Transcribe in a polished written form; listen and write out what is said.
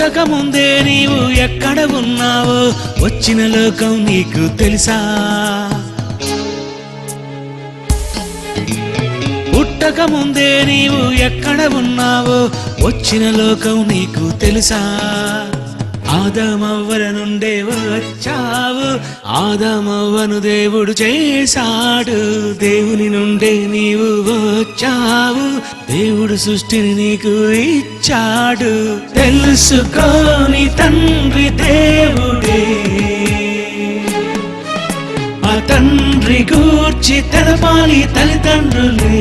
పుట్టక ముందే నీవు ఎక్కడ ఉన్నావో వచ్చిన లోకం నీకు తెలుసా? పుట్టక ముందే నీవు ఎక్కడ ఉన్నావో వచ్చిన లోకం నీకు తెలుసా? ఆదామవ్వల నుండే వచ్చావు, ఆదామవ్వను దేవుడు చేశాడు. దేవుని నుండే నీవు వచ్చావు, దేవుడు సృష్టిని నీకు ఇచ్చాడు. తెలుసుకోని తండ్రి దేవుడే, ఆ తండ్రి గూర్చి తెలపాలి తల్లిదండ్రులే.